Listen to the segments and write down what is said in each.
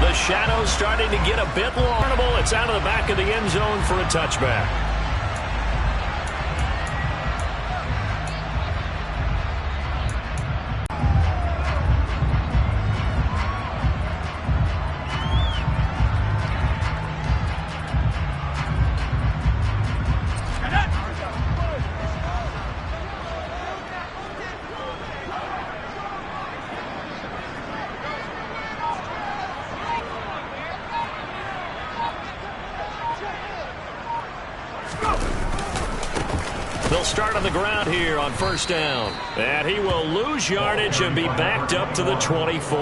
The shadow's starting to get a bit long. It's out of the back of the end zone for a touchback. They'll start on the ground here on first down. And he will lose yardage and be backed up to the 24.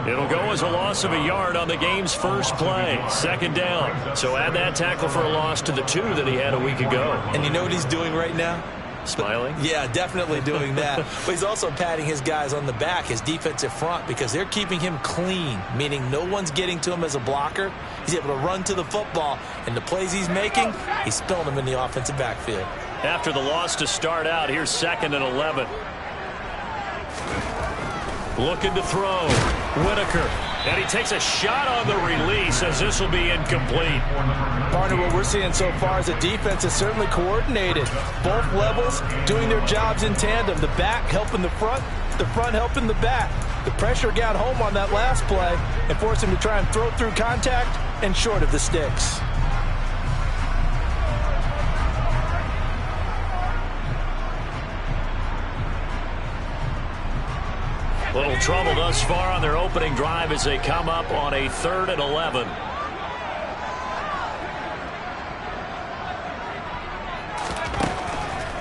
It'll go as a loss of a yard on the game's first play. Second down. So add that tackle for a loss to the 2 that he had a week ago. And you know what he's doing right now? Smiling? Yeah, definitely doing that. But he's also patting his guys on the back, his defensive front, because they're keeping him clean, meaning no one's getting to him as a blocker. He's able to run to the football, and the plays he's making, he's spilling them in the offensive backfield. After the loss to start out, here's 2nd and 11. Looking to throw. Whitaker. And he takes a shot on the release as this will be incomplete. Partner, what we're seeing so far is the defense is certainly coordinated. Both levels doing their jobs in tandem. The back helping the front helping the back. The pressure got home on that last play and forced him to try and throw through contact and short of the sticks. Little trouble thus far on their opening drive as they come up on a 3rd and 11.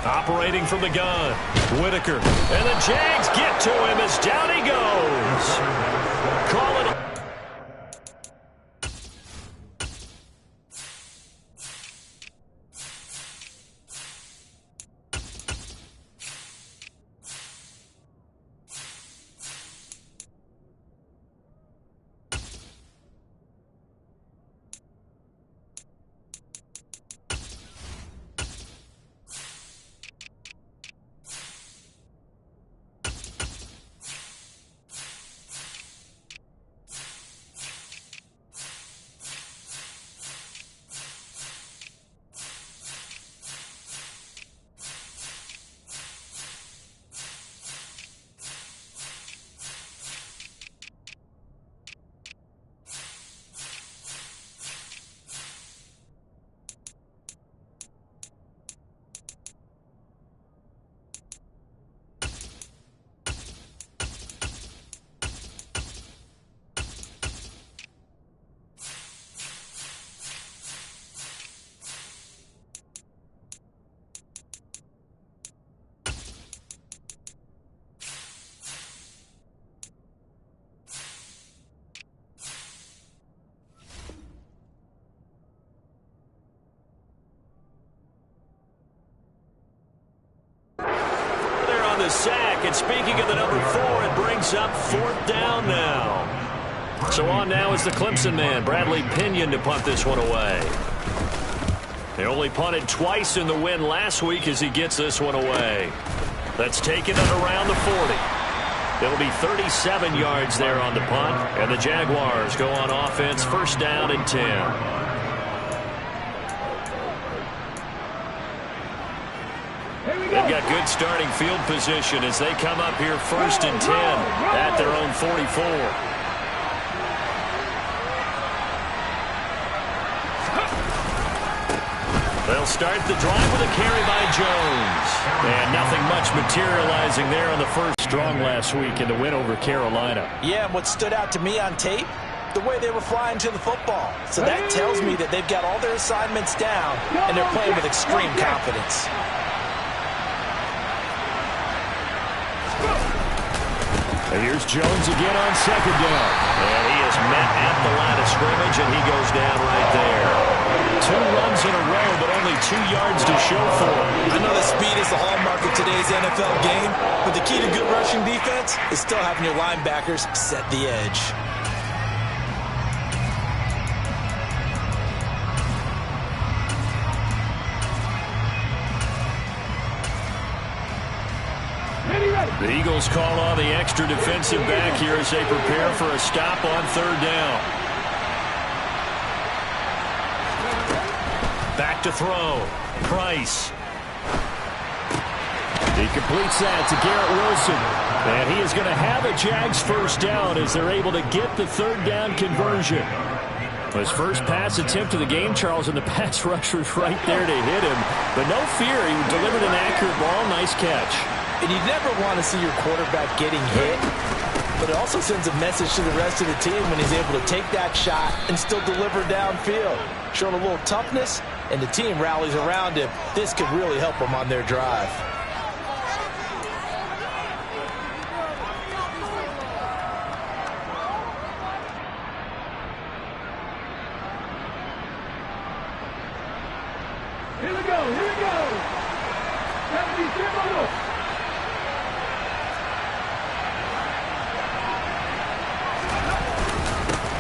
Operating from the gun, Whitaker. And the Jags get to him as down he goes. Call it. The sack, and speaking of the number 4, it brings up 4th down now. So on now is the Clemson man, Bradley Pinion, to punt this one away. They only punted twice in the win last week as he gets this one away. That's taken at around the 40. It'll be 37 yards there on the punt, and the Jaguars go on offense, 1st down and 10. They've got good starting field position as they come up here 1st and 10 at their own 44. They'll start the drive with a carry by Jones. And nothing much materializing there on the first strong last week in the win over Carolina. Yeah, and what stood out to me on tape, the way they were flying to the football. So that tells me that they've got all their assignments down and they're playing with extreme confidence. And here's Jones again on 2nd down. And he is met at the line of scrimmage, and he goes down right there. 2 runs in a row, but only 2 yards to show for it. I know that speed is the hallmark of today's NFL game, but the key to good rushing defense is still having your linebackers set the edge. The Eagles call on the extra defensive back here as they prepare for a stop on third down. Back to throw. Price. He completes that to Garrett Wilson. And he is going to have a JAX first down as they're able to get the third down conversion. His first pass attempt of the game, Charles, and the pass rush was right there to hit him. But no fear, he delivered an accurate ball. Nice catch. And you never want to see your quarterback getting hit, but it also sends a message to the rest of the team when he's able to take that shot and still deliver downfield. Showing a little toughness, and the team rallies around him. This could really help them on their drive. Here we go, here we go.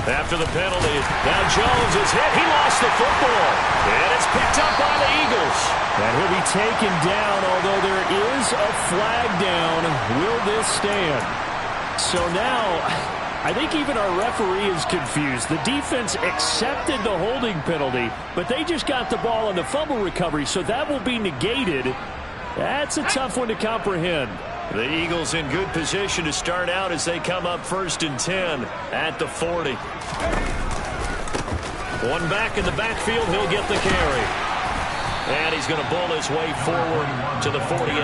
After the penalty, now Jones is hit. He lost the football. And it's picked up by the Eagles. And he'll be taken down, although there is a flag down. Will this stand? So now, I think even our referee is confused. The defense accepted the holding penalty, but they just got the ball on the fumble recovery, so that will be negated. That's a tough one to comprehend. The Eagles in good position to start out as they come up 1st and 10 at the 40. One back in the backfield, he'll get the carry. And he's going to bull his way forward to the 48.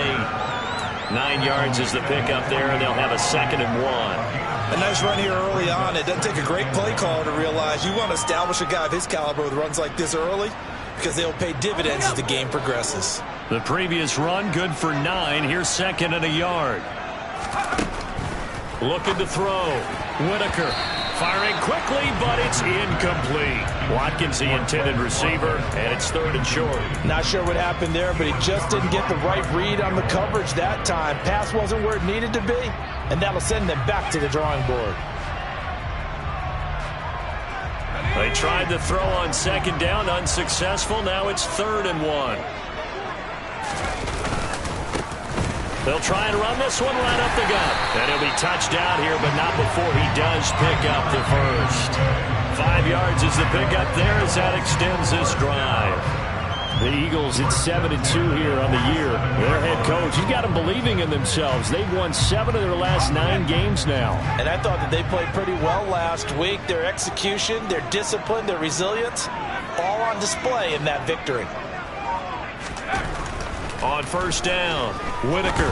9 yards is the pickup there, and they'll have a 2nd and 1. A nice run here early on. It doesn't take a great play caller to realize you want to establish a guy of his caliber with runs like this early because they'll pay dividends as the game progresses. The previous run, good for 9. Here's 2nd and a yard. Looking to throw. Whitaker firing quickly, but it's incomplete. Watkins, the intended receiver, and it's 3rd and short. Not sure what happened there, but he just didn't get the right read on the coverage that time. Pass wasn't where it needed to be, and that'll send them back to the drawing board. They tried to throw on 2nd down, unsuccessful. Now it's 3rd and 1. They'll try and run this one right up the gut. And he'll be touched out here, but not before he does pick up the first. 5 yards is the pickup there as that extends this drive. The Eagles at 7-2 here on the year. Their head coach, he's got them believing in themselves. They've won 7 of their last 9 games now. And I thought that they played pretty well last week. Their execution, their discipline, their resilience, all on display in that victory. On 1st down, Whitaker.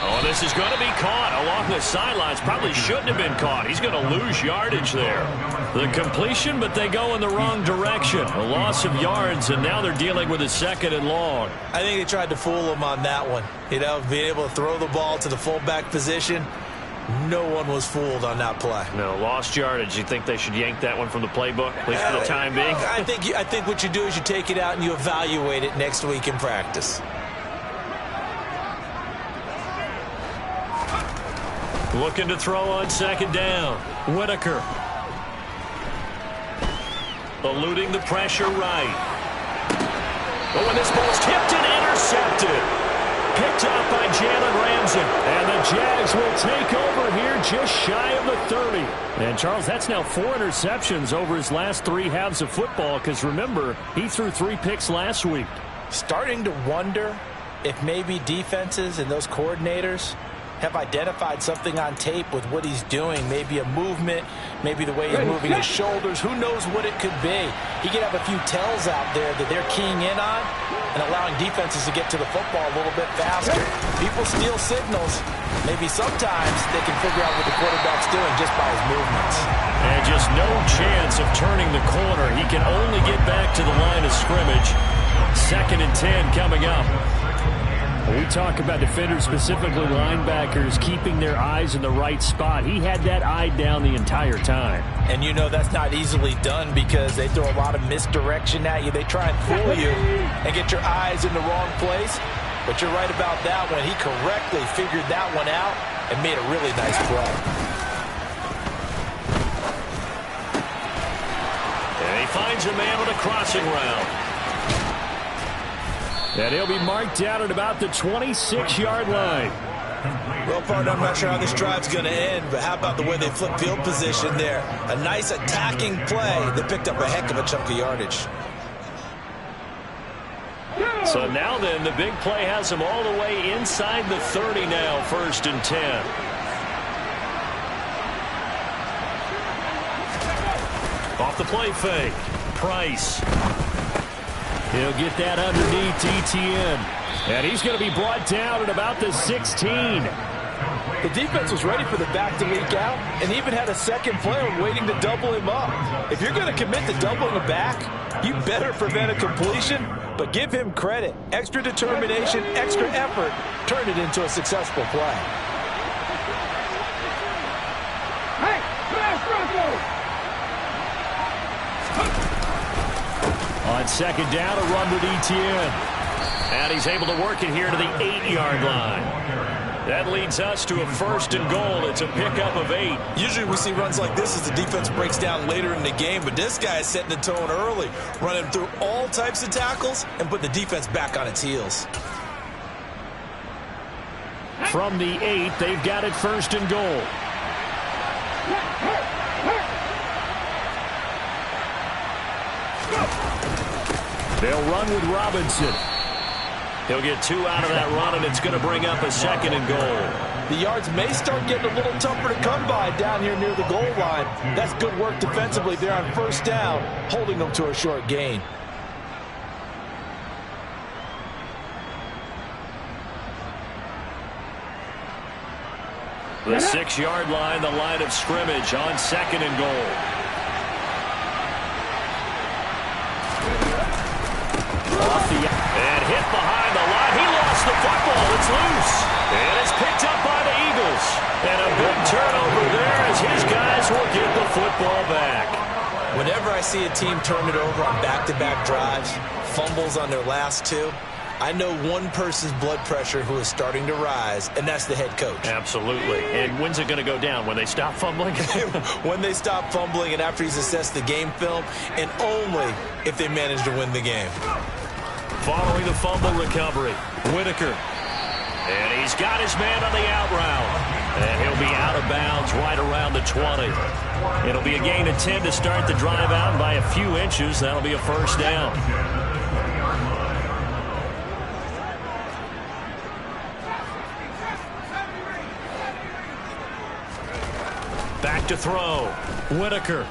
Oh, this is going to be caught along the sidelines. Probably shouldn't have been caught. He's going to lose yardage there. The completion, but they go in the wrong direction. A loss of yards, and now they're dealing with a 2nd and long. I think they tried to fool him on that one. You know, being able to throw the ball to the fullback position. No one was fooled on that play. No, lost yardage. You think they should yank that one from the playbook, at least for the time being? I think what you do is you take it out and you evaluate it next week in practice. Looking to throw on 2nd down. Whitaker. Eluding the pressure right. Oh, and this ball's tipped and intercepted. Picked up by Jalen Ramsey. And the Jags will take over here just shy of the 30. And, Charles, that's now 4 interceptions over his last 3 halves of football because, remember, he threw 3 picks last week. Starting to wonder if maybe defenses and those coordinators have identified something on tape with what he's doing. Maybe a movement, maybe the way he's moving his shoulders. Who knows what it could be? He could have a few tells out there that they're keying in on and allowing defenses to get to the football a little bit faster. People steal signals. Maybe sometimes they can figure out what the quarterback's doing just by his movements. And just no chance of turning the corner. He can only get back to the line of scrimmage. 2nd and 10 coming up. We talk about defenders, specifically linebackers, keeping their eyes in the right spot. He had that eye down the entire time. And you know that's not easily done because they throw a lot of misdirection at you. They try and fool you and get your eyes in the wrong place. But you're right about that one. He correctly figured that one out and made a really nice play. And he finds a man with a crossing route. And he'll be marked down at about the 26-yard line. Well, partner, I'm not sure how this drive's going to end, but how about the way they flip field position there? A nice attacking play that picked up a heck of a chunk of yardage. So now then, the big play has him all the way inside the 30 now, 1st and 10. Off the play fake. Price. He'll get that underneath ETN. And he's going to be brought down at about the 16. The defense was ready for the back to leak out and even had a second player waiting to double him up. If you're going to commit to doubling a back, you better prevent a completion, but give him credit. Extra determination, extra effort, turn it into a successful play. Hey, fast Bronco! On 2nd down, a run with ETN. And he's able to work it here to the 8-yard line. That leads us to a 1st and goal. It's a pickup of 8. Usually we see runs like this as the defense breaks down later in the game, but this guy is setting the tone early, running through all types of tackles and putting the defense back on its heels. From the 8, they've got it 1st and goal. They'll run with Robinson. He'll get 2 out of that run, and it's going to bring up a 2nd and goal. The yards may start getting a little tougher to come by down here near the goal line. That's good work defensively there on 1st down, holding them to a short gain. The 6-yard line, the line of scrimmage on 2nd and goal. And hit behind the line. He lost the football. It's loose. And it's picked up by the Eagles. And a big turnover there as his guys will get the football back. Whenever I see a team turn it over on back-to-back drives, fumbles on their last 2, I know one person's blood pressure who is starting to rise, and that's the head coach. Absolutely. And when's it going to go down? When they stop fumbling? When they stop fumbling and after he's assessed the game film, and only if they manage to win the game. Following the fumble recovery, Whitaker. And he's got his man on the out route. And he'll be out of bounds right around the 20. It'll be a gain of 10 to start the drive out, and by a few inches, that'll be a 1st down. Back to throw. Whitaker.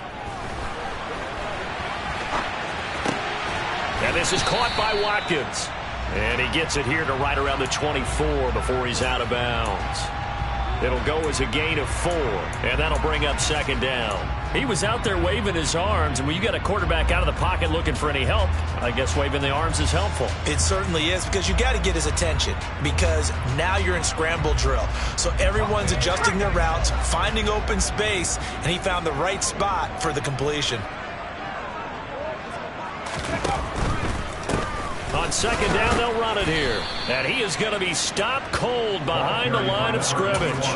And this is caught by Watkins. And he gets it here to right around the 24 before he's out of bounds. It'll go as a gain of 4, and that'll bring up 2nd down. He was out there waving his arms, and when you got a quarterback out of the pocket looking for any help, I guess waving the arms is helpful. It certainly is, because you got to get his attention, because now you're in scramble drill. So everyone's adjusting their routes, finding open space, and he found the right spot for the completion. On 2nd down, they'll run it here. And he is going to be stopped cold behind the line of scrimmage.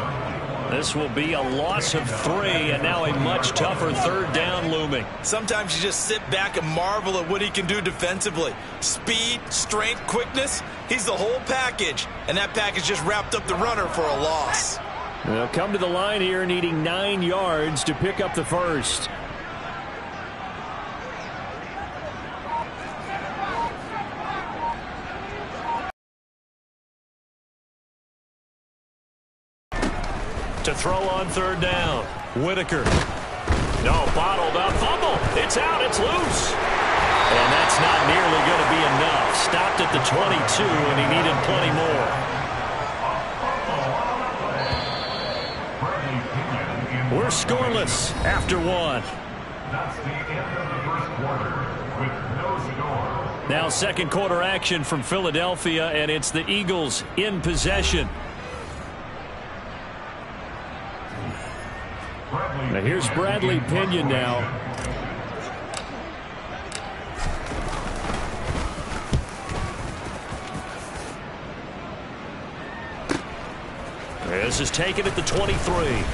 This will be a loss of 3, and now a much tougher 3rd down looming. Sometimes you just sit back and marvel at what he can do defensively. Speed, strength, quickness, he's the whole package. And that package just wrapped up the runner for a loss. They'll come to the line here needing 9 yards to pick up the 1st. To throw on 3rd down. Whitaker. No, bottled up. Fumble. It's out. It's loose. And that's not nearly going to be enough. Stopped at the 22, and he needed plenty more. We're scoreless after 1. That's the end of the 1st quarter with no score. Now 2nd quarter action from Philadelphia, and it's the Eagles in possession. Now here's Bradley Pinion now. This is taken at the 23.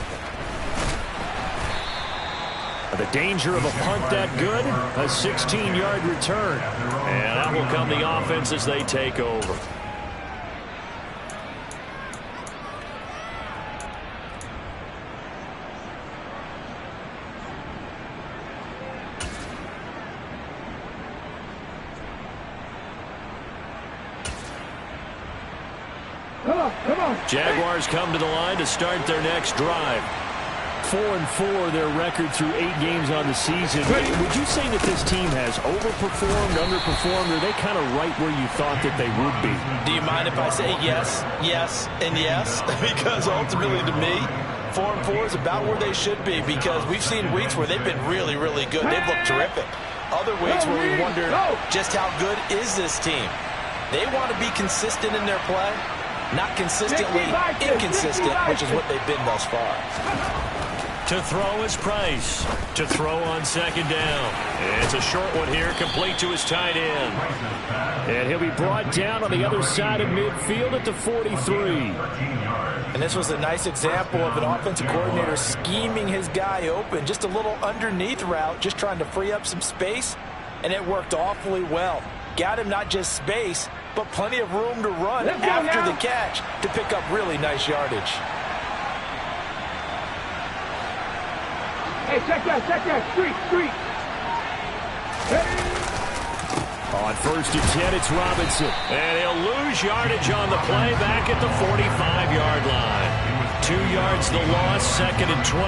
The danger of a punt that good? A 16-yard return. And that will come the offense as they take over. Come on. Jaguars come to the line to start their next drive. 4-4 their record through 8 games on the season. Would you say that this team has overperformed, underperformed, or are they kind of right where you thought that they would be? Do you mind if I say yes, yes, and yes? Because ultimately to me, 4-4 is about where they should be, because we've seen weeks where they've been really, really good. They've looked terrific. Other weeks where we wondered just how good is this team. They want to be consistent in their play, not consistently inconsistent, which is what they've been thus far. To throw is Price. To throw on second down. It's a short one here, complete to his tight end. And he'll be brought down on the other side of midfield at the 43. And this was a nice example of an offensive coordinator scheming his guy open. Just a little underneath route, just trying to free up some space, and it worked awfully well. Got him not just space, but plenty of room to run after the catch to pick up really nice yardage. Hey, check that. Street. Hey. On 1st and 10, it's Robinson. And he'll lose yardage on the play back at the 45-yard line. 2 yards the loss, 2nd and 12.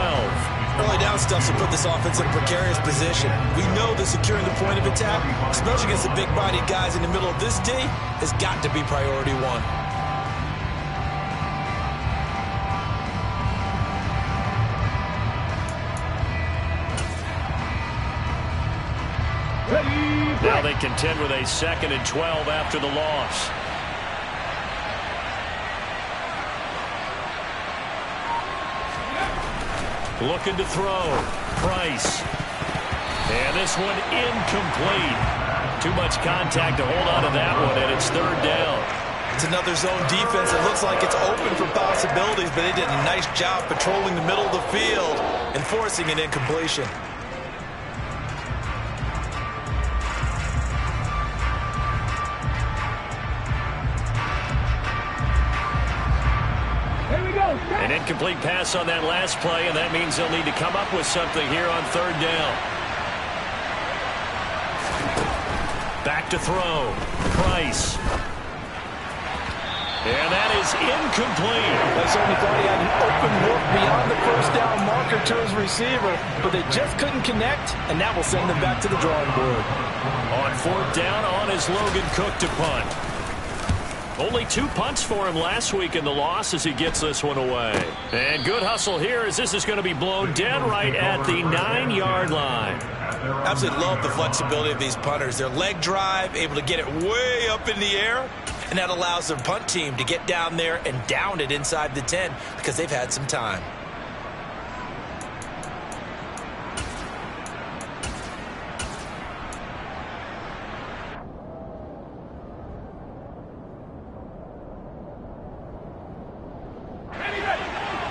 Early down stuffs will put this offense in a precarious position. We know that securing the point of attack, especially against the big-bodied guys in the middle of this D, has got to be priority one. Now they contend with a 2nd and 12 after the loss. Looking to throw. Price. And this one incomplete. Too much contact to hold on to that one, and it's 3rd down. It's another zone defense. It looks like it's open for possibilities, but they did a nice job patrolling the middle of the field and forcing an incompletion. An incomplete pass on that last play, and that means they'll need to come up with something here on 3rd down. Back to throw. Price. And that is incomplete. They certainly thought he had an open look beyond the 1st down marker to his receiver, but they just couldn't connect, and that will send them back to the drawing board. On 4th down, on is Logan Cook to punt. Only 2 punts for him last week in the loss as he gets this one away. And good hustle here as this is going to be blown dead right at the 9-yard line. Absolutely love the flexibility of these punters. Their leg drive, able to get it way up in the air, and that allows their punt team to get down there and down it inside the 10 because they've had some time.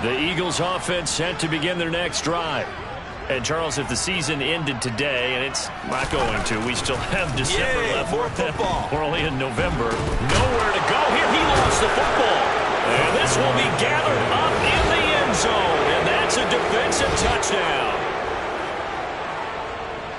The Eagles offense set to begin their next drive. And Charles, if the season ended today, and it's not going to, we still have December left. More football. We're only in November. Nowhere to go here. He lost the football. And this will be gathered up in the end zone. And that's a defensive touchdown.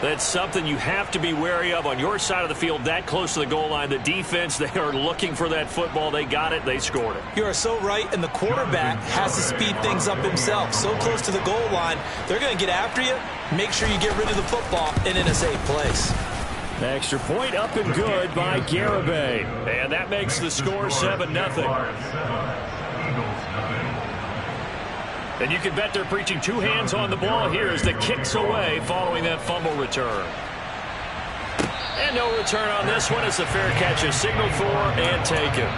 That's something you have to be wary of on your side of the field, that close to the goal line. The defense, they are looking for that football. They got it. They scored it. You are so right, and the quarterback has to speed things up himself. So close to the goal line, they're going to get after you. Make sure you get rid of the football and in a safe place. Extra point up and good by Garibay. And that makes the score 7-0. And you can bet they're preaching 2 hands on the ball here as the kick's away following that fumble return. And no return on this one as the fair catch is signaled for and taken.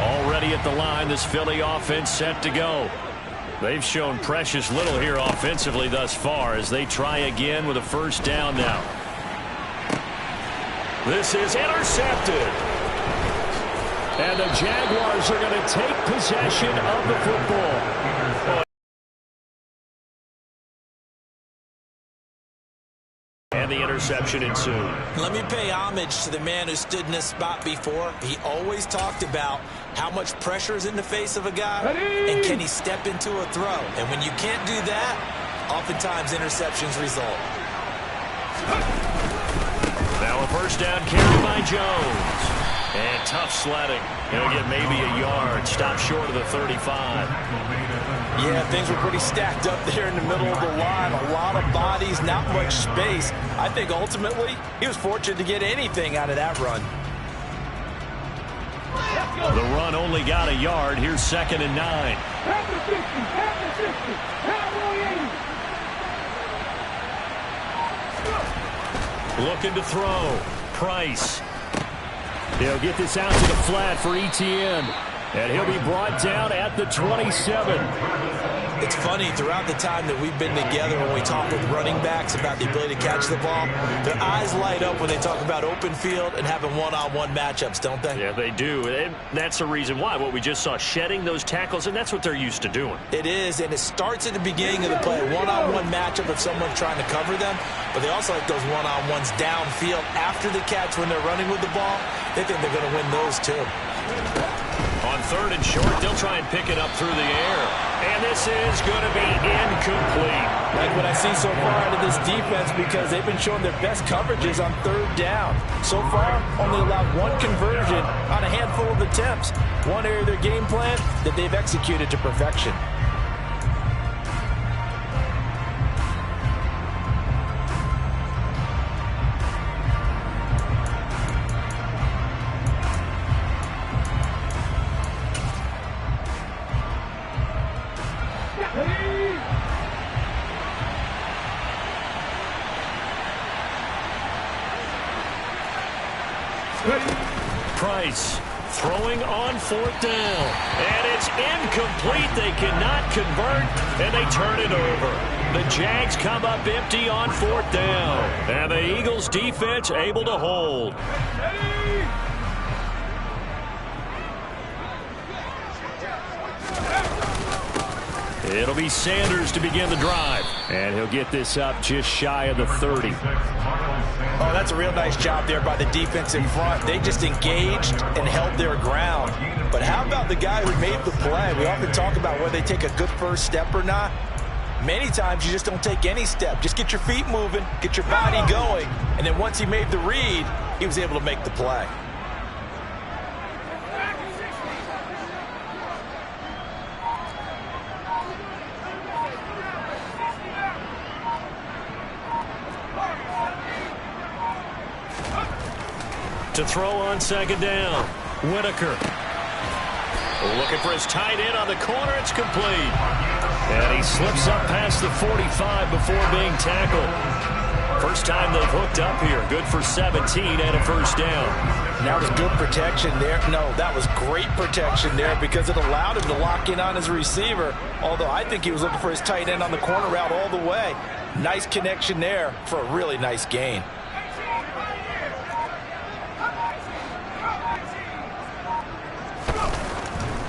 Already at the line, this Philly offense set to go. They've shown precious little here offensively thus far as they try again with a 1st down now. This is intercepted. And the Jaguars are going to take possession of the football. And the interception. interception ensued. Let me pay homage to the man who stood in this spot before. He always talked about how much pressure is in the face of a guy, and can he step into a throw. And when you can't do that, oftentimes interceptions result. Now a first down carry by Jones. And tough sledding. He'll get maybe a yard. Stop short of the 35. Yeah, things were pretty stacked up there in the middle of the line. A lot of bodies, not much space. I think ultimately he was fortunate to get anything out of that run. The run only got a yard. Here's 2nd and 9. Half the 50, half the 60, half the 80. Looking to throw. Price. He'll get this out to the flat for ETN. And he'll be brought down at the 27. It's funny, throughout the time that we've been together, when we talk with running backs about the ability to catch the ball, their eyes light up when they talk about open field and having one-on-one matchups, don't they? Yeah, they do. And that's the reason why. What we just saw, shedding those tackles, and that's what they're used to doing. It is, and it starts at the beginning of the play. One-on-one matchup if someone's trying to cover them, but they also like those one-on-ones downfield after the catch when they're running with the ball. They think they're going to win those too. On 3rd and short, they'll try and pick it up through the air. And this is going to be incomplete. Like what I see so far out of this defense, because they've been showing their best coverages on 3rd down. So far, only allowed one conversion on a handful of attempts. One area of their game plan that they've executed to perfection. Price throwing on 4th down. And it's incomplete. They cannot convert, and they turn it over. The Jags come up empty on 4th down. And the Eagles defense able to hold. It'll be Sanders to begin the drive. And he'll get this up just shy of the 30. Oh, that's a real nice job there by the defense in front. They just engaged and held their ground. But how about the guy who made the play? We often talk about whether they take a good first step or not. Many times you just don't take any step. Just get your feet moving, get your body going, and then once he made the read, he was able to make the play. To throw on 2nd down. Whitaker. Looking for his tight end on the corner. It's complete. And he slips up past the 45 before being tackled. First time they've hooked up here. Good for 17 and a first down. That was good protection there. No, that was great protection there because it allowed him to lock in on his receiver. Although I think he was looking for his tight end on the corner route all the way. Nice connection there for a really nice gain.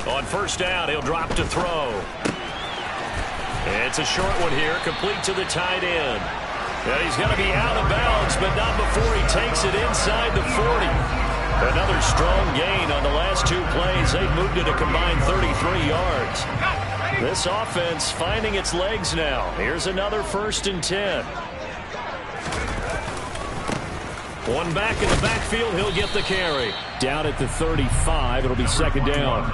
On 1st down, he'll drop to throw. It's a short one here, complete to the tight end. And he's going to be out of bounds, but not before he takes it inside the 40. Another strong gain on the last 2 plays. They've moved it a combined 33 yards. This offense finding its legs now. Here's another 1st and 10. One back in the backfield, he'll get the carry. Down at the 35, it'll be 2nd down.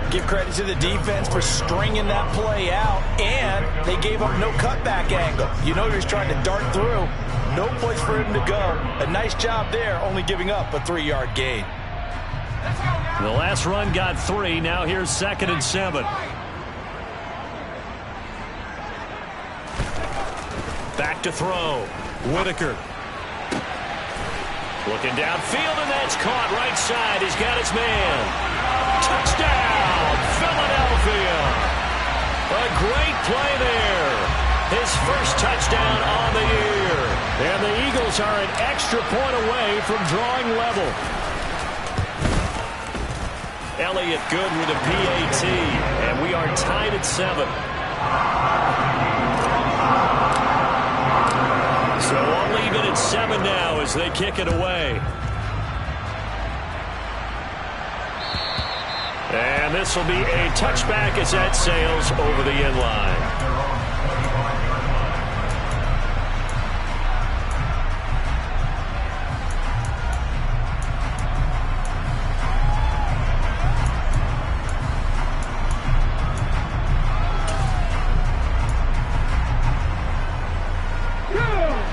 Give credit to the defense for stringing that play out, and they gave up no cutback angle. You know he was trying to dart through. No place for him to go. A nice job there, only giving up a 3-yard gain. The last run got 3. Now here's 2nd and 7. Back to throw. Whitaker. Looking downfield, and that's caught right side. He's got his man. Touchdown, Philadelphia. A great play there. His first touchdown on the year. And the Eagles are an extra point away from drawing level. Elliott good with a PAT, and we are tied at 7. So I'll leave it at as they kick it away. And this will be a touchback as that sails over the end line.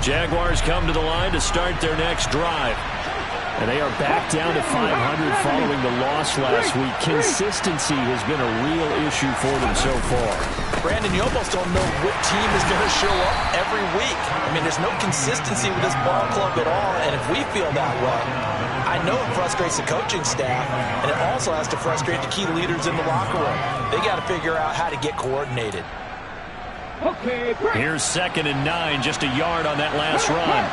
Jaguars come to the line to start their next drive. And they are back down to 500 following the loss last week. Consistency has been a real issue for them so far. Brandon, you almost don't know what team is going to show up every week. I mean, there's no consistency with this ball club at all, and if we feel that way, I know it frustrates the coaching staff, and it also has to frustrate the key leaders in the locker room. They got to figure out how to get coordinated. Okay, here's 2nd and 9, just a yard on that last run.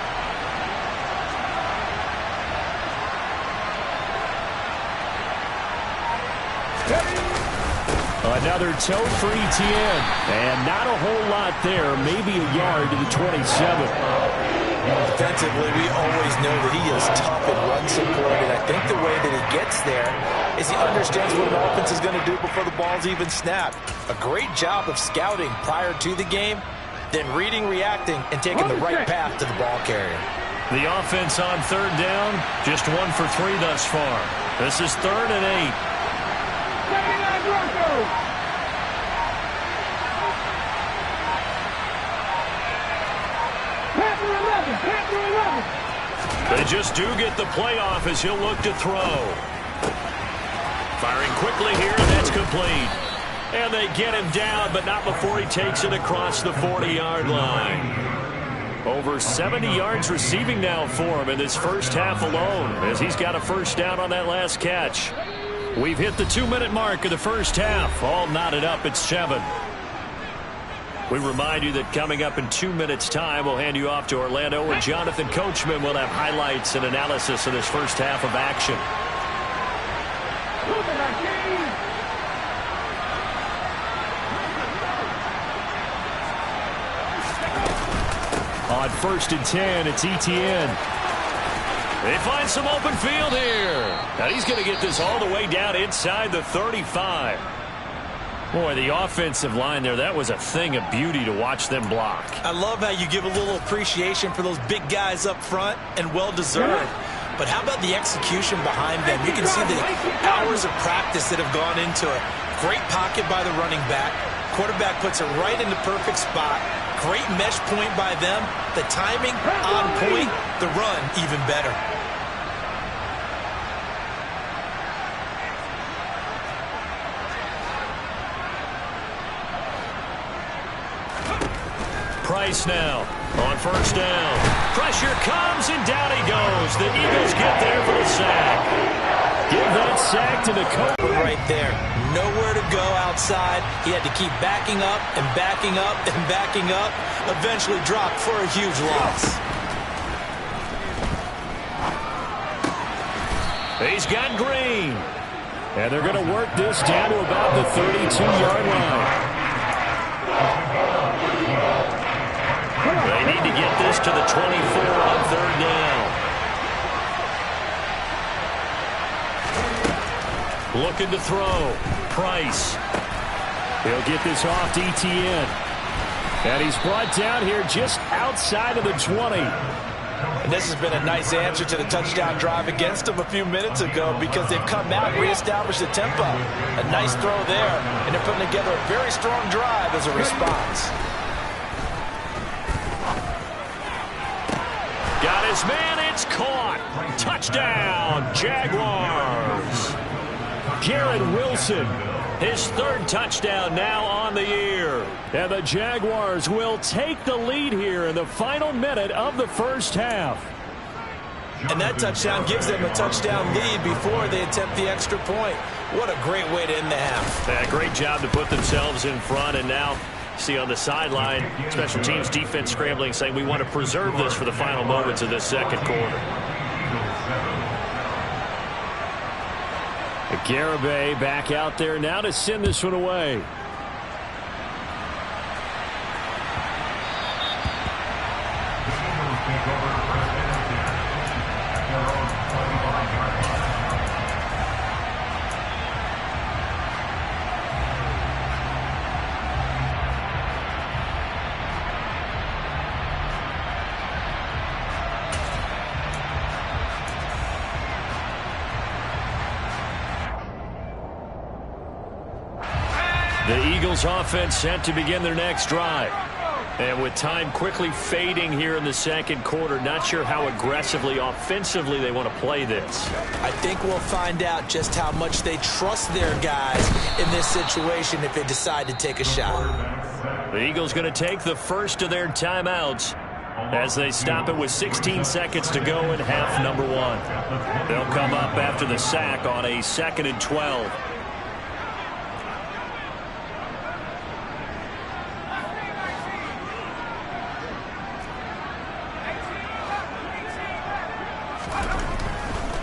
Another toe for ETN. And not a whole lot there. Maybe a yard to the 27. Defensively, we always know that he is tough and run support, and I think the way that he gets there is he understands what an offense is going to do before the ball's even snapped. A great job of scouting prior to the game, then reading, reacting, and taking the right path to the ball carrier. The offense on 3rd down, just 1 for 3 thus far. This is 3rd and 8. 79 Broncos. Panther 11. They just do get the playoff as he'll look to throw. Firing quickly here, and that's complete. And they get him down, but not before he takes it across the 40-yard line. Over 70 yards receiving now for him in this first half alone, as he's got a first down on that last catch. We've hit the 2-minute mark of the first half. All knotted up at 7. We remind you that coming up in 2 minutes' time, we'll hand you off to Orlando, and Jonathan Coachman will have highlights and analysis of this first half of action. On 1st and 10, it's ETN. They find some open field here. Now he's going to get this all the way down inside the 35. Boy, the offensive line there, that was a thing of beauty to watch them block. I love how you give a little appreciation for those big guys up front, and well-deserved. But how about the execution behind them? You can see the hours of practice that have gone into it. Great pocket by the running back. Quarterback puts it right in the perfect spot. Great mesh point by them. The timing on point. The run even better. Price now on 1st down. Pressure comes, and down he goes. The Eagles get there for the sack. Give that sack to the coach. Right there. Nowhere to go outside. He had to keep backing up and backing up and backing up. Eventually dropped for a huge loss. He's got Green. And they're going to work this down to about the 32-yard line. They need to get this to the 24 on 3rd down. Looking to throw. Price. He'll get this off to ETN. And he's brought down here just outside of the 20. And this has been a nice answer to the touchdown drive against them a few minutes ago, because they've come out and reestablished the tempo. A nice throw there, and they're putting together a very strong drive as a response. Got his man, it's caught. Touchdown, Jaguars. Garrett Wilson, his 3rd touchdown now on the year. And the Jaguars will take the lead here in the final minute of the first half. And that touchdown gives them a touchdown lead before they attempt the extra point. What a great way to end the half. Yeah, great job to put themselves in front, and now see on the sideline, special teams defense scrambling, saying we want to preserve this for the final moments of this second quarter. Garibay back out there now to send this one away. The Eagles offense set to begin their next drive. And with time quickly fading here in the second quarter, not sure how aggressively, offensively they want to play this. I think we'll find out just how much they trust their guys in this situation if they decide to take a shot. The Eagles going to take the first of their timeouts as they stop it with 16 seconds to go in half number one. They'll come up after the sack on a 2nd and 12.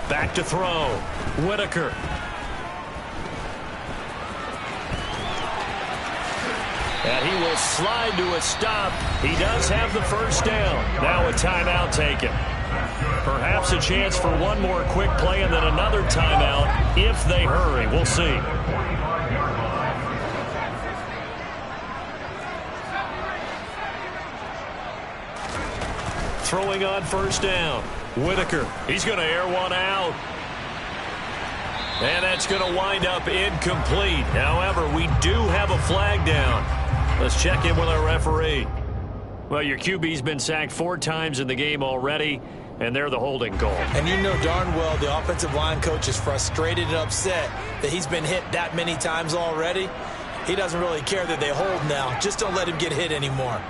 Back to throw. Whitaker. And he will slide to a stop. He does have the first down. Now a timeout taken. Perhaps a chance for one more quick play and then another timeout if they hurry. We'll see. Throwing on first down. Whitaker. He's going to air one out. And that's going to wind up incomplete. However, we do have a flag down. Let's check in with our referee. Well, your QB's been sacked 4 times in the game already, and they're the holding call. And you know darn well the offensive line coach is frustrated and upset that he's been hit that many times already. He doesn't really care that they hold now. Just don't let him get hit anymore.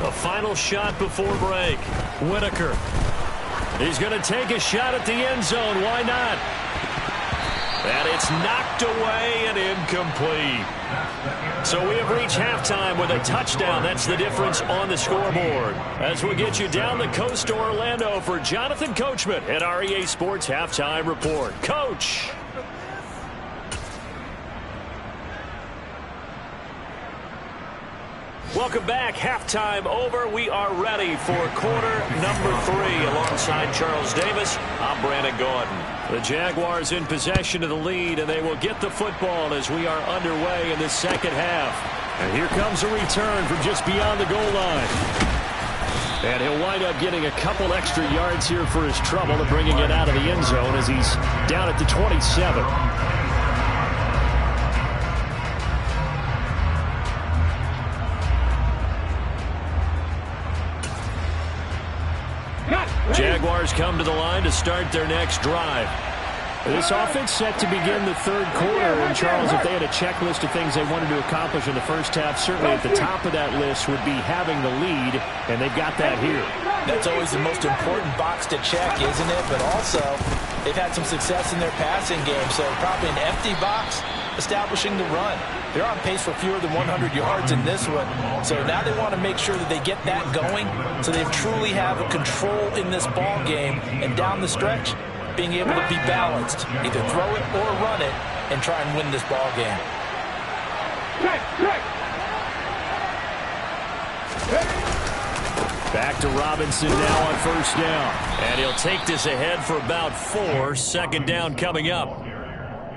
A final shot before break. Whitaker. He's going to take a shot at the end zone. Why not? And it's knocked away and incomplete. So we have reached halftime with a touchdown. That's the difference on the scoreboard. As we get you down the coast to Orlando for Jonathan Coachman at our EA Sports Halftime Report. Coach. Welcome back. Halftime over. We are ready for quarter number 3. Alongside Charles Davis, I'm Brandon Gordon. The Jaguars in possession of the lead, and they will get the football as we are underway in the second half. And here comes a return from just beyond the goal line. And he'll wind up getting a couple extra yards here for his trouble and bringing it out of the end zone as he's down at the 27. Jaguars come to the line to start their next drive. This offense set to begin the third quarter. And, Charles, if they had a checklist of things they wanted to accomplish in the first half, certainly at the top of that list would be having the lead, and they've got that here. That's always the most important box to check, isn't it? But also, they've had some success in their passing game, so probably an empty box establishing the run. They're on pace for fewer than 100 yards in this one. So now they want to make sure that they get that going so they truly have a control in this ball game. And down the stretch, being able to be balanced, either throw it or run it, and try and win this ball game. Back to Robinson now on first down. And he'll take this ahead for about 4. Second down coming up.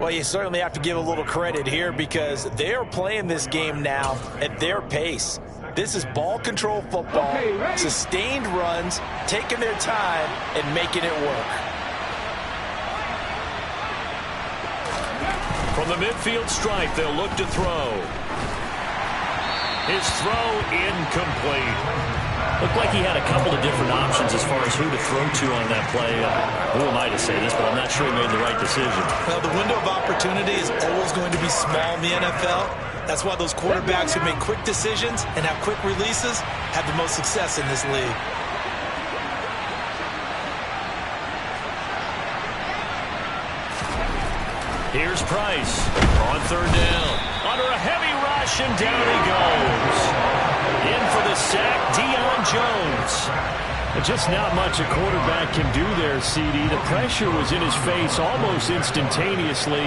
Well, you certainly have to give a little credit here because they are playing this game now at their pace. This is ball control football, sustained runs, taking their time, and making it work. From the midfield stripe, they'll look to throw. His throw incomplete. Looked like he had a couple of different options as far as who to throw to on that play. Who am I to say this, but I'm not sure he made the right decision. Well, the window of opportunity is always going to be small in the NFL. That's why those quarterbacks who make quick decisions and have quick releases have the most success in this league. Here's Price on third down. Under a heavy rush, and down he goes. In for the sack, Deion Jones. Just not much a quarterback can do there, CD. The pressure was in his face almost instantaneously,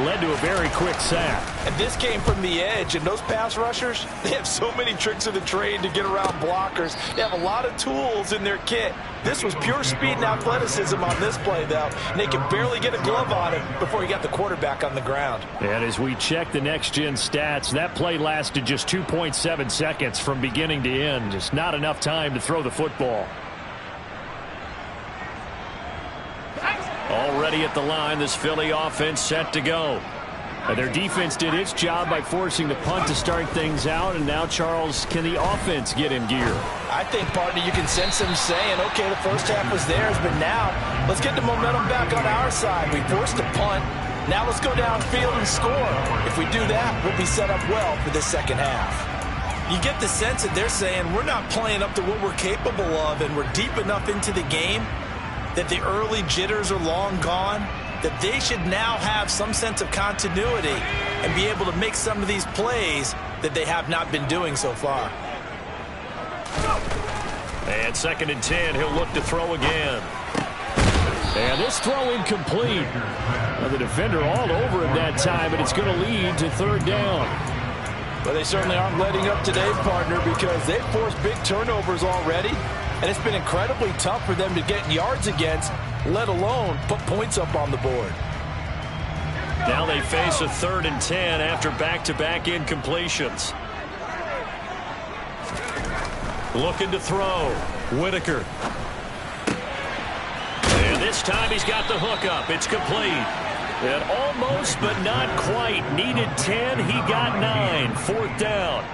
led to a very quick sack. And this came from the edge, and those pass rushers, they have so many tricks of the trade to get around blockers. They have a lot of tools in their kit. This was pure speed and athleticism on this play, though, and they could barely get a glove on him before he got the quarterback on the ground. And as we check the next-gen stats, that play lasted just 2.7 seconds from beginning to end. Just not enough time to throw the football. Already at the line, this Philly offense set to go. Their defense did its job by forcing the punt to start things out, and now, Charles, can the offense get in gear? I think, partner, you can sense them saying, okay, the first half was theirs, but now let's get the momentum back on our side. We forced a punt. Now let's go downfield and score. If we do that, we'll be set up well for the second half. You get the sense that they're saying we're not playing up to what we're capable of, and we're deep enough into the game that the early jitters are long gone, that they should now have some sense of continuity and be able to make some of these plays that they have not been doing so far. And 2nd and 10, he'll look to throw again. And this throw incomplete. Well, the defender all over him that time, but it's going to lead to 3rd down. Well, they certainly aren't letting up today, partner, because they've forced big turnovers already, and it's been incredibly tough for them to get yards against, let alone put points up on the board. Now they face a 3rd and 10 after back-to-back incompletions. Looking to throw. Whitaker. And this time he's got the hook up. It's complete. And almost, but not quite. Needed 10. He got 9. 4th down.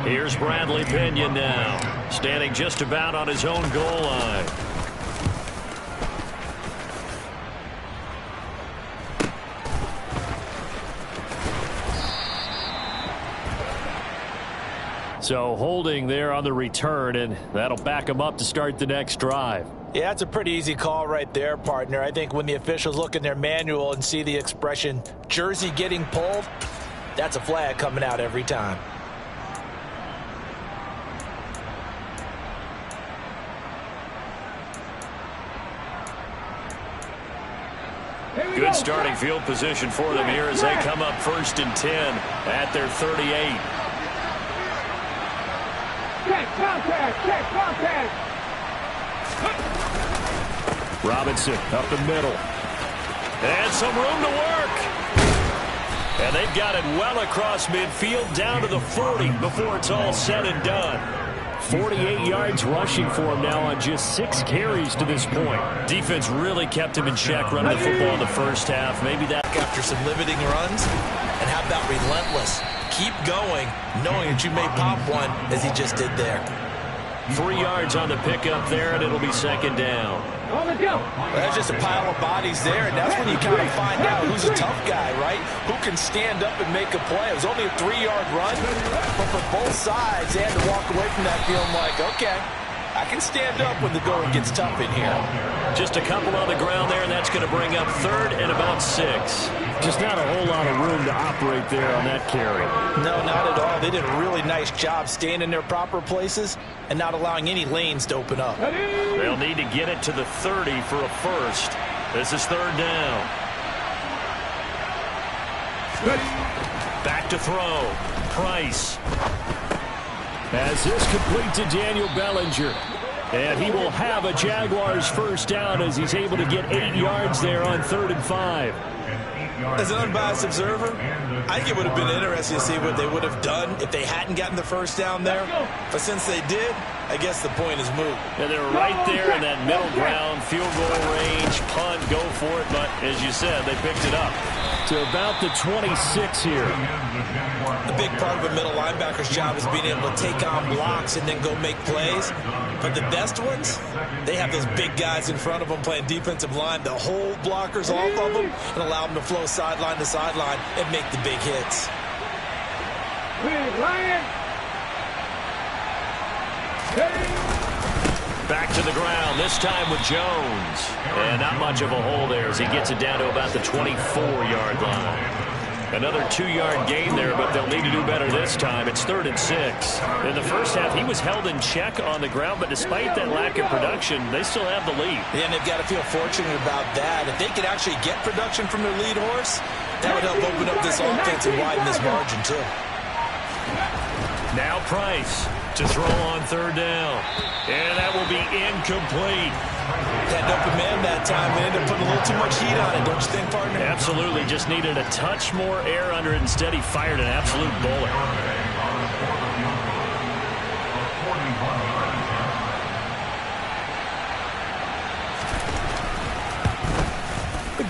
Here's Bradley Pinion now, standing just about on his own goal line. So holding there on the return, and that'll back him up to start the next drive. Yeah, that's a pretty easy call right there, partner. I think when the officials look in their manual and see the expression jersey getting pulled, that's a flag coming out every time. Good starting field position for them here as they come up 1st and 10 at their 38. Check contact, check contact. Robinson up the middle. And some room to work. And they've got it well across midfield down to the 40 before it's all said and done. 48 yards rushing for him now on just 6 carries to this point. Defense really kept him in check running the football in the first half. Maybe that After some limiting runs and have that relentless keep going, knowing that you may pop one as he just did there. 3 yards on the pickup there, and it'll be 2nd down. On the jump. Well, that's just a pile of bodies there, and that's when you kind of find out who's a tough guy, right? Who can stand up and make a play. It was only a 3-yard run, but for both sides, they had to walk away from that feeling like, okay, I can stand up when the going gets tough in here. Just a couple on the ground there, and that's going to bring up 3rd and about 6. Just not a whole lot of room to operate there on that carry. No, not at all. They did a really nice job staying in their proper places and not allowing any lanes to open up. They'll need to get it to the 30 for a first. This is 3rd down. Back to throw. Price. As this complete to Daniel Bellinger. And he will have a Jaguars first down as he's able to get 8 yards there on 3rd and 5. As an unbiased observer, I think it would have been interesting to see what they would have done if they hadn't gotten the first down there. But since they did, I guess the point is moot. And they're right there in that middle ground, field goal range, punt, go for it. But as you said, they picked it up. To about the 26 here. A big part of a middle linebacker's job is being able to take on blocks and then go make plays. But the best ones, they have those big guys in front of them playing defensive line to hold blockers off of them and allow them to flow sideline to sideline and make the big hits. Big Lion. Back to the ground, this time with Jones. And not much of a hole there as he gets it down to about the 24-yard line. Another 2-yard gain there, but they'll need to do better this time. It's 3rd and 6. In the first half, he was held in check on the ground, but despite that lack of production, they still have the lead. Yeah, and they've got to feel fortunate about that. If they could actually get production from their lead horse, that would help open up this offense and widen this margin, too. Now Price to throw on 3rd down. And that will be incomplete. Had an open man that time and ended up putting a little too much heat on it, don't you think, partner? Absolutely. Just needed a touch more air under it. Instead, he fired an absolute bullet.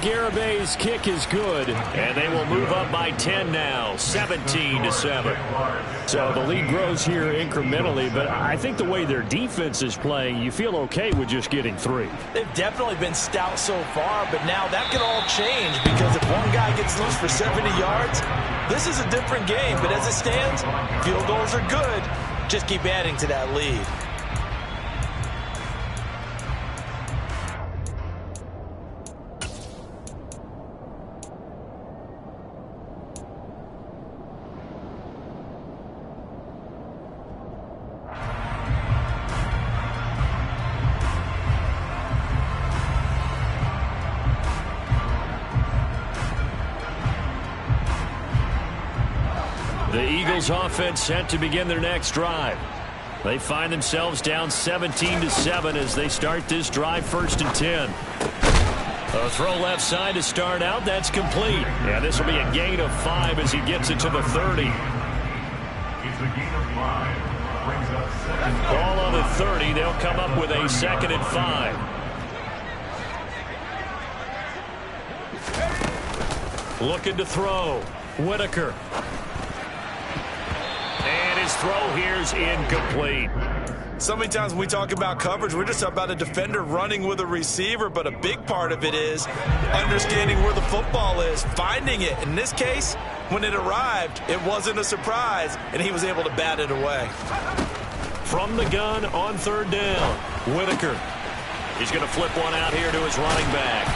Garabay's kick is good. And they will move up by 10 now, 17-7. So the lead grows here incrementally, but I think the way their defense is playing, you feel okay with just getting 3. They've definitely been stout so far, but now that could all change because if one guy gets loose for 70 yards, this is a different game. But as it stands, field goals are good. Just keep adding to that lead. The Eagles offense set to begin their next drive. They find themselves down 17-7 as they start this drive, 1st and 10. A throw left side to start out. That's complete. Yeah, this will be a gain of 5 as he gets it to the 30. It's a gain of 5. Brings up 7. Ball on the 30. They'll come up with a 2nd and 5. Looking to throw. Whitaker. And his throw here's incomplete. So many times when we talk about coverage, we're just about a defender running with a receiver, but a big part of it is understanding where the football is, finding it. In this case, when it arrived, it wasn't a surprise, and he was able to bat it away. From the gun on 3rd down, Whitaker. He's going to flip one out here to his running back.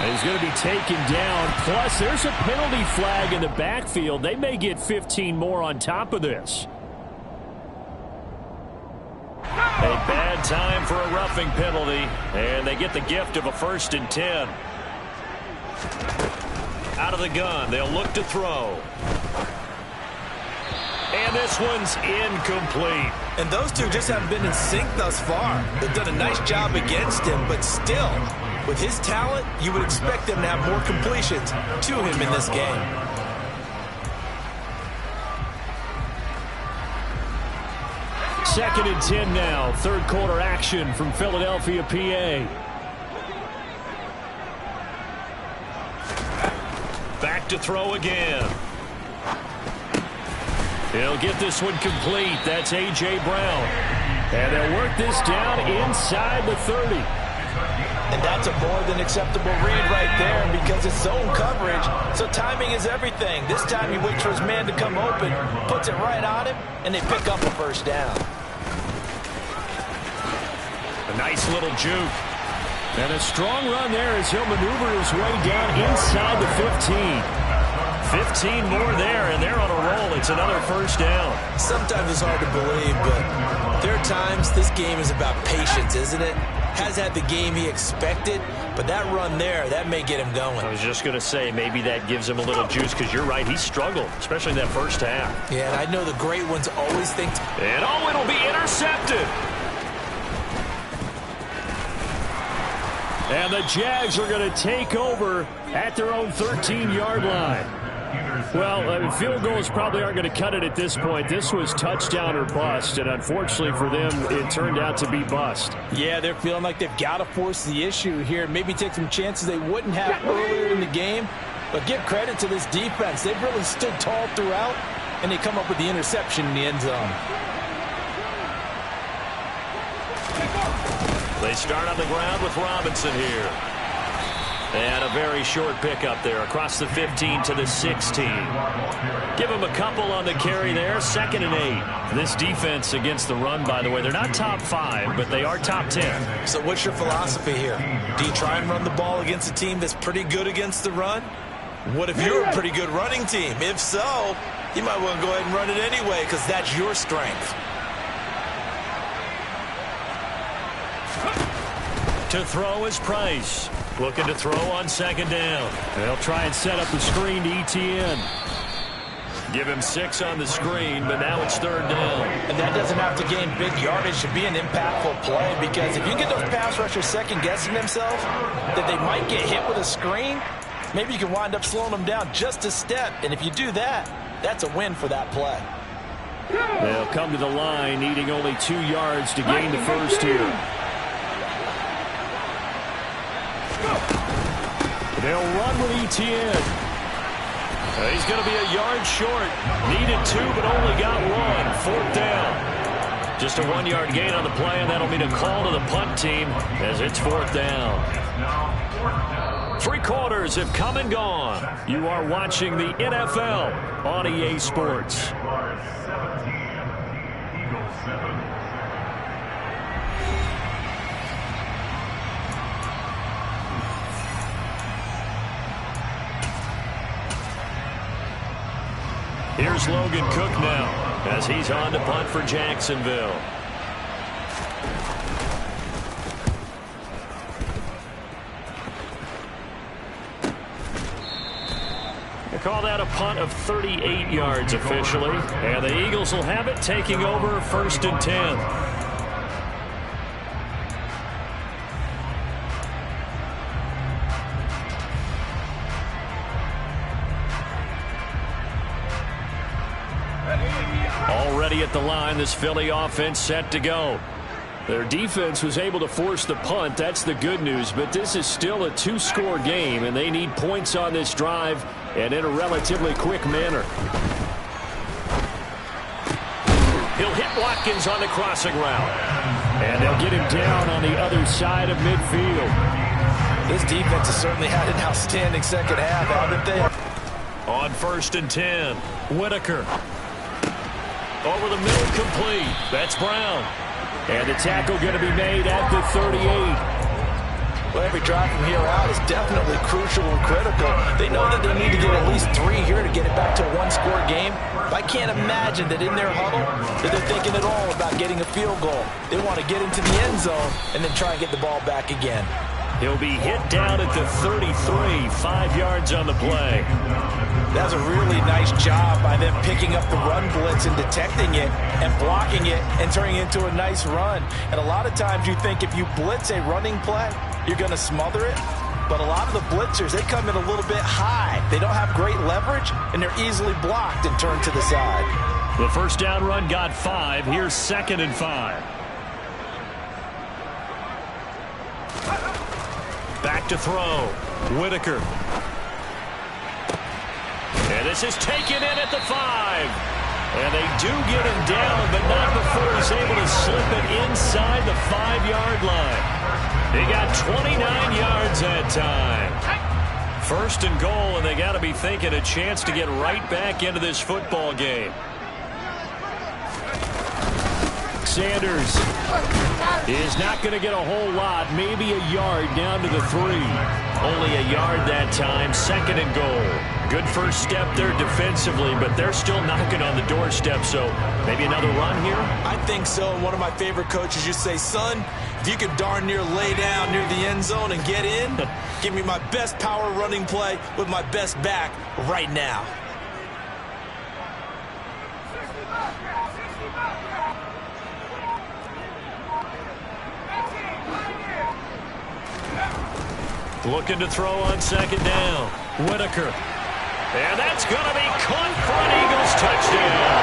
He's going to be taken down. Plus, there's a penalty flag in the backfield. They may get 15 more on top of this. A bad time for a roughing penalty, and they get the gift of a 1st and 10. Out of the gun, they'll look to throw. And this one's incomplete. And those two just haven't been in sync thus far. They've done a nice job against him, but still, with his talent, you would expect them to have more completions to him in this game. Second and 10 now. 3rd quarter action from Philadelphia, PA. Back to throw again. He'll get this one complete. That's A.J. Brown. And they'll work this down inside the 30. And that's a more than acceptable read right there because it's zone coverage, so timing is everything. This time he waits for his man to come open, puts it right on him, and they pick up a 1st down. A nice little juke. And a strong run there as he'll maneuver his way down inside the 15. 15 more there, and they're on a roll. It's another 1st down. Sometimes it's hard to believe, but there are times this game is about patience, isn't it? Has had the game he expected, but that run there, that may get him going. I was just going to say, maybe that gives him a little juice, because you're right, he struggled, especially in that 1st half. Yeah, and I know the great ones always think... And oh, it'll be intercepted. And the Jags are going to take over at their own 13-yard line. Well, field goals probably aren't going to cut it at this point. This was touchdown or bust, and unfortunately for them, it turned out to be bust. Yeah, they're feeling like they've got to force the issue here. Maybe take some chances they wouldn't have earlier in the game. But give credit to this defense. They've really stood tall throughout, and they come up with the interception in the end zone. They start on the ground with Robinson here. And a very short pickup there across the 15 to the 16. Give him a couple on the carry there. 2nd and 8. This defense against the run, by the way, they're not top 5, but they are top 10. So what's your philosophy here? Do you try and run the ball against a team that's pretty good against the run? What if you're a pretty good running team? If so, you might want to go ahead and run it anyway because that's your strength. To throw is Price. Looking to throw on 2nd down. They'll try and set up the screen to ETN. Give him 6 on the screen, but now it's 3rd down. And that doesn't have to gain big yardage to be an impactful play because if you get those pass rushers second-guessing themselves that they might get hit with a screen, maybe you can wind up slowing them down just a step. And if you do that, that's a win for that play. They'll come to the line needing only 2 yards to gain the 1st here. They'll run with ETN. He's going to be a yard short. Needed 2, but only got 1. 4th down. Just a 1-yard gain on the play, and that'll mean a call to the punt team as it's 4th down. 3 quarters have come and gone. You are watching the NFL on EA Sports. Here's Logan Cook now as he's on to punt for Jacksonville. They call that a punt of 38 yards officially, and the Eagles will have it taking over 1st and 10. Already at the line, this Philly offense set to go. Their defense was able to force the punt. That's the good news, but this is still a 2-score game, and they need points on this drive and in a relatively quick manner. He'll hit Watkins on the crossing route. And they'll get him down on the other side of midfield. This defense has certainly had an outstanding second half, haven't they? On 1st and 10, Whitaker. Over the middle, complete. That's Brown. And the tackle going to be made at the 38. Well, every drive from here out is definitely crucial and critical. They know that they need to get at least 3 here to get it back to a 1-score game. But I can't imagine that in their huddle that they're thinking at all about getting a field goal. They want to get into the end zone and then try and get the ball back again. He'll be hit down at the 33, 5 yards on the play. That's a really nice job by them picking up the run blitz and detecting it and blocking it and turning it into a nice run. And a lot of times you think if you blitz a running play, you're going to smother it. But a lot of the blitzers, they come in a little bit high. They don't have great leverage, and they're easily blocked and turned to the side. The 1st down run got 5. Here's 2nd and 5. Back to throw. Whitaker. And this is taken in at the 5. And they do get him down, but not before he's able to slip it inside the 5-yard line. They got 29 yards that time. 1st and goal, and they got to be thinking a chance to get right back into this football game. Sanders is not going to get a whole lot, maybe a yard down to the 3. Only a yard that time, 2nd and goal. Good first step there defensively, but they're still knocking on the doorstep, so maybe another run here? I think so. And one of my favorite coaches used to say, son, if you could darn near lay down near the end zone and get in, give me my best power running play with my best back right now. Looking to throw on 2nd down. Whitaker. And that's going to be caught for an Eagles touchdown.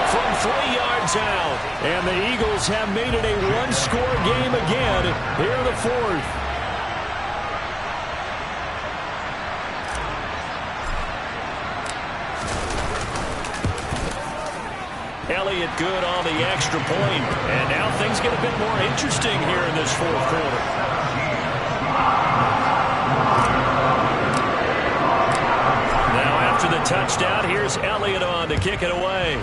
From 3 yards out. And the Eagles have made it a 1-score game again here in the 4th. Elliott good on the extra point. And now things get a bit more interesting here in this 4th quarter. After the touchdown, here's Elliott on to kick it away.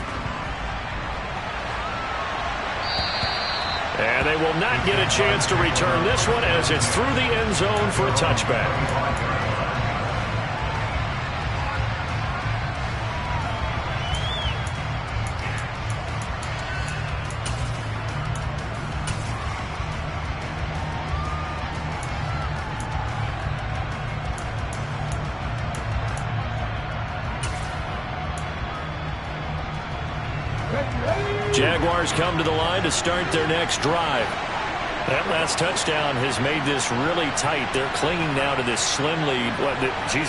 And they will not get a chance to return this one as it's through the end zone for a touchback. Jaguars come to the line to start their next drive. That last touchdown has made this really tight. They're clinging now to this slim lead.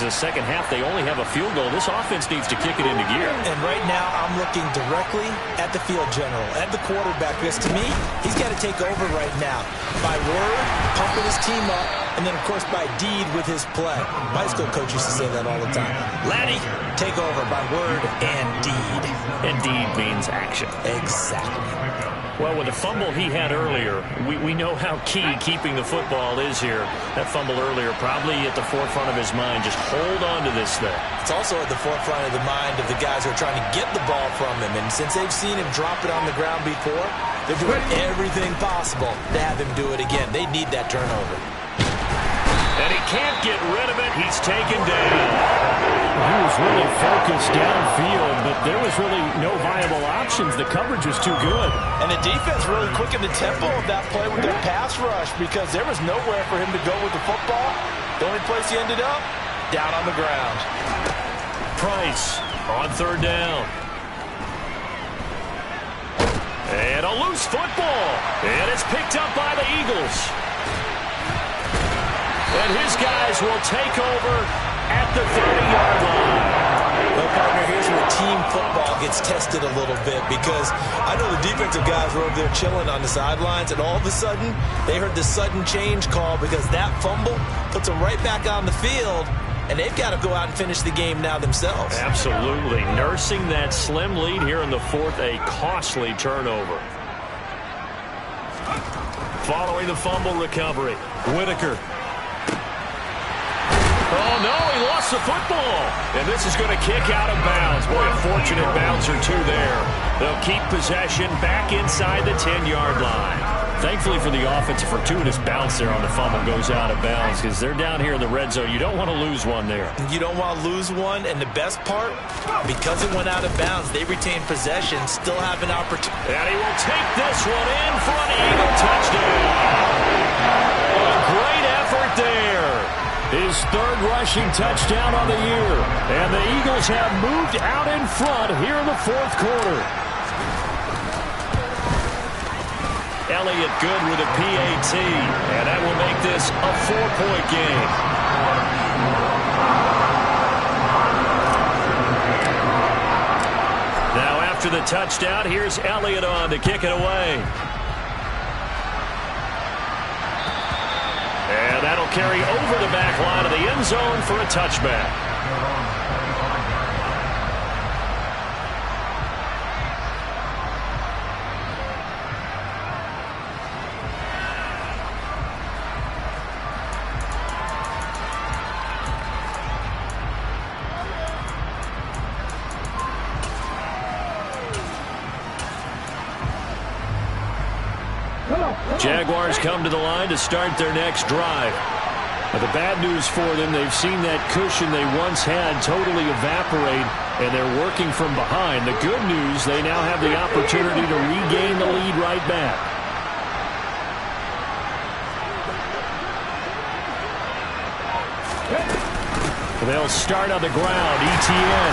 Second half, they only have a field goal. This offense needs to kick it into gear. And right now, I'm looking directly at the field general, at the quarterback, because to me, he's got to take over right now. By word, pumping his team up, and then, of course, by deed with his play. My high school coach used to say that all the time. Laddie, take over by word and deed. And deed means action. Exactly. Well, with the fumble he had earlier, we know how key keeping the football is here. That fumble earlier probably at the forefront of his mind. Just hold on to this thing. It's also at the forefront of the mind of the guys who are trying to get the ball from him. And since they've seen him drop it on the ground before, they're doing everything possible to have him do it again. They need that turnover. And he can't get rid of it. He's taken down. He was really focused downfield, but there was really no viable options. The coverage was too good. And the defense really quickened the tempo of that play with their pass rush because there was nowhere for him to go with the football. The only place he ended up, down on the ground. Price on third down. And a loose football. And it's picked up by the Eagles. And his guys will take over at the 30-yard line. Well, partner, here's where team football gets tested a little bit because I know the defensive guys were over there chilling on the sidelines, and all of a sudden, they heard the sudden change call because that fumble puts them right back on the field, and they've got to go out and finish the game now themselves. Absolutely. Nursing that slim lead here in the fourth, a costly turnover. Following the fumble recovery, Whitaker. Oh, no, he lost the football. And this is going to kick out of bounds. Boy, a fortunate bounce or two there. They'll keep possession back inside the 10-yard line. Thankfully for the offense, a fortuitous bounce there on the fumble goes out of bounds because they're down here in the red zone. You don't want to lose one there. You don't want to lose one, and the best part, because it went out of bounds, they retain possession, still have an opportunity. And he will take this one in for an Eagle touchdown. A great effort there. His third rushing touchdown on the year. And the Eagles have moved out in front here in the fourth quarter. Elliott good with a PAT. And that will make this a 4-point game. Now after the touchdown, here's Elliott on to kick it away. And that'll carry over the back line of the end zone for a touchback. Jaguars come to the line to start their next drive. But the bad news for them, they've seen that cushion they once had totally evaporate, and they're working from behind. The good news, they now have the opportunity to regain the lead right back. They'll start on the ground. ETN.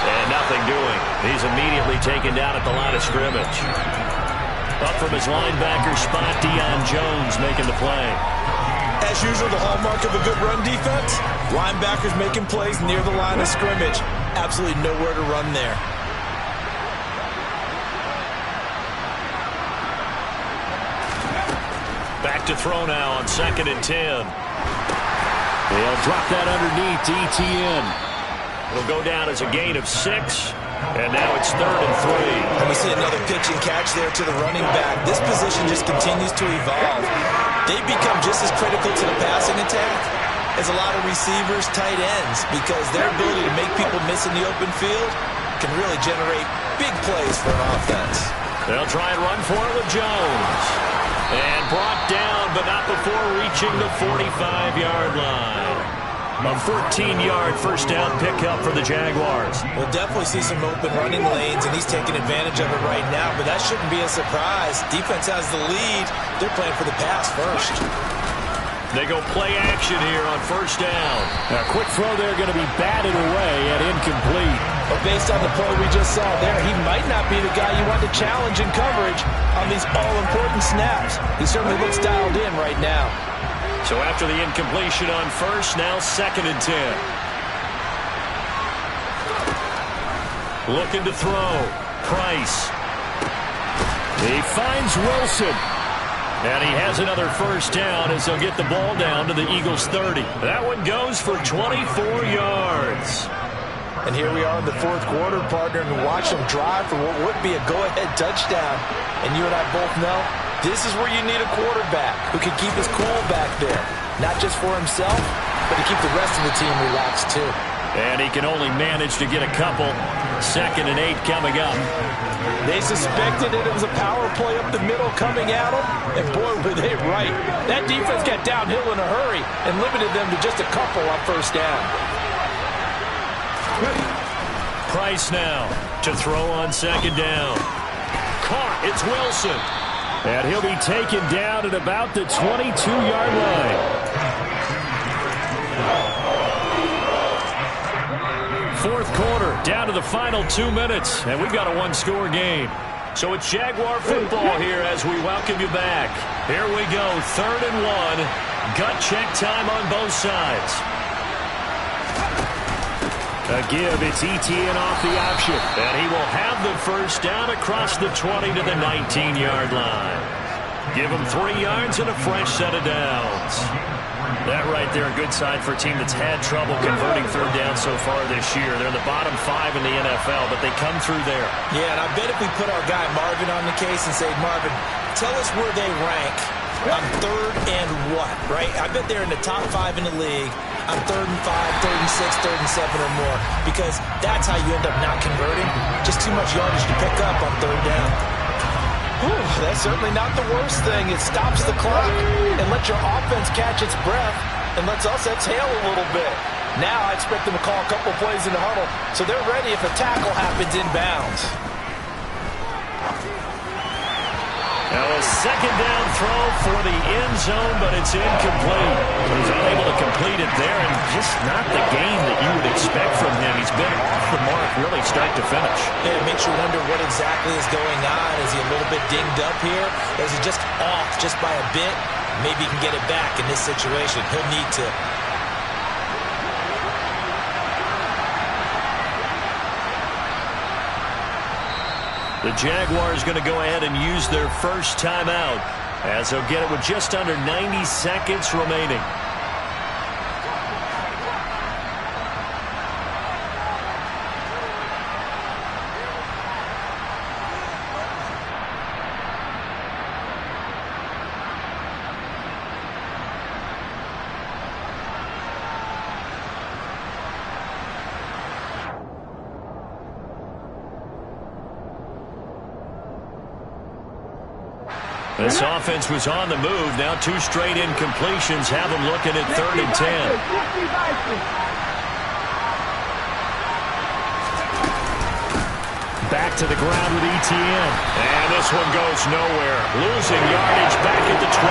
And nothing doing. He's immediately taken down at the line of scrimmage. Up from his linebacker spot, Deion Jones making the play. As usual, the hallmark of a good run defense, linebackers making plays near the line of scrimmage. Absolutely nowhere to run there. Back to throw now on 2nd and 10. They'll drop that underneath to ETN. It'll go down as a gain of 6. And now it's 3rd and 3. And we see another pitch and catch there to the running back. This position just continues to evolve. They've become just as critical to the passing attack as a lot of receivers, tight ends, because their ability to make people miss in the open field can really generate big plays for an offense. They'll try and run for it with Jones. And brought down, but not before reaching the 45-yard line. A 14-yard first down pickup for the Jaguars. We'll definitely see some open running lanes, and he's taking advantage of it right now, but that shouldn't be a surprise. Defense has the lead. They're playing for the pass first. They go play action here on first down. A quick throw there going to be batted away and incomplete. But based on the play we just saw there, he might not be the guy you want to challenge in coverage on these all-important snaps. He certainly looks dialed in right now. So after the incompletion on first, now 2nd and 10. Looking to throw. Price. He finds Wilson. And he has another first down as they'll get the ball down to the Eagles' 30. That one goes for 24 yards. And here we are in the 4th quarter, partner, and watch them drive for what would be a go-ahead touchdown. And you and I both know this is where you need a quarterback who can keep his cool back there. Not just for himself, but to keep the rest of the team relaxed too. And he can only manage to get a couple. 2nd and 8 coming up. They suspected it was a power play up the middle coming at them, and boy, were they right. That defense got downhill in a hurry and limited them to just a couple on first down. Price now to throw on 2nd down. Caught. It's Wilson. And he'll be taken down at about the 22-yard line. 4th quarter, down to the final 2 minutes, and we've got a one-score game. So it's Jaguar football here as we welcome you back. Here we go, 3rd and 1. Gut check time on both sides. A give, it's ETN off the option. And he will have the first down across the 20 to the 19-yard line. Give him 3 yards and a fresh set of downs. That right there, a good sign for a team that's had trouble converting 3rd down so far this year. They're in the bottom 5 in the NFL, but they come through there. Yeah, and I bet if we put our guy Marvin on the case and say, Marvin, tell us where they rank on 3rd and what, right? I bet they're in the top 5 in the league on 3rd and 5, 3rd and 6, 3rd and 7 or more, because that's how you end up not converting. Just too much yardage to pick up on 3rd down. Whew, that's certainly not the worst thing. It stops the clock and lets your offense catch its breath and lets us exhale a little bit. Now I expect them to call a couple plays in the huddle so they're ready if a tackle happens inbounds. Now a 2nd down throw for the end zone, but it's incomplete. He's unable to complete it there, and just not the game that you would expect from him. He's been off the mark really start to finish. Yeah, it makes you wonder what exactly is going on. Is he a little bit dinged up here? Or is he just off just by a bit? Maybe he can get it back in this situation. He'll need to. The Jaguars going to go ahead and use their first timeout as they'll get it with just under 90 seconds remaining. This offense was on the move. Now 2 straight incompletions have them looking at 3rd and 10. Back to the ground with ETN. And this one goes nowhere. Losing yardage back at the 22.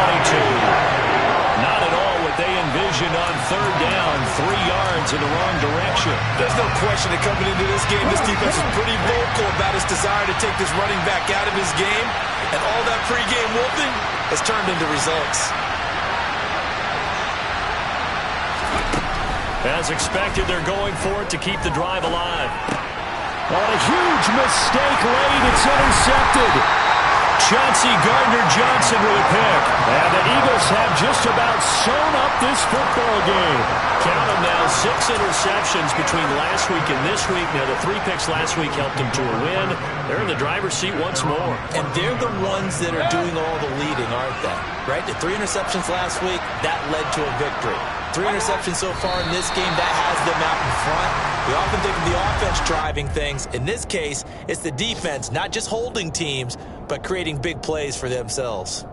Not at all what they envisioned on 3rd down. 3 yards in the wrong direction. There's no question that coming into this game, this defense is pretty vocal about its desire to take this running back out of his game. And all that pregame wolfing has turned into results. As expected, they're going for it to keep the drive alive. On a huge mistake late, it's intercepted. Chauncey Gardner-Johnson with a pick. And the Eagles have just about sewn up this football game. Count them now, 6 interceptions between last week and this week. Now, the 3 picks last week helped them to a win. They're in the driver's seat once more. And they're the ones that are doing all the leading, aren't they? Right? The 3 interceptions last week, that led to a victory. 3 interceptions so far in this game, that has them out in front. We often think of the offense driving things. In this case, it's the defense, not just holding teams, but creating big plays for themselves.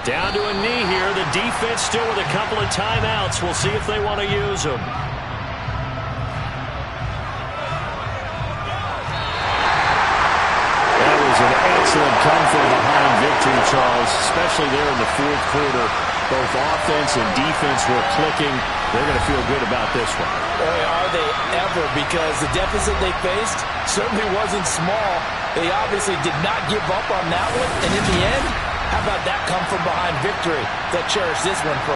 Down to a knee here. The defense still with a couple of timeouts. We'll see if they want to use them. That was an excellent come from behind victory, Charles, especially there in the fourth quarter. Both offense and defense were clicking. They're going to feel good about this one. Boy, are they ever, because the deficit they faced certainly wasn't small. They obviously did not give up on that one, and in the end, how about that come from behind victory? They'll cherish this one for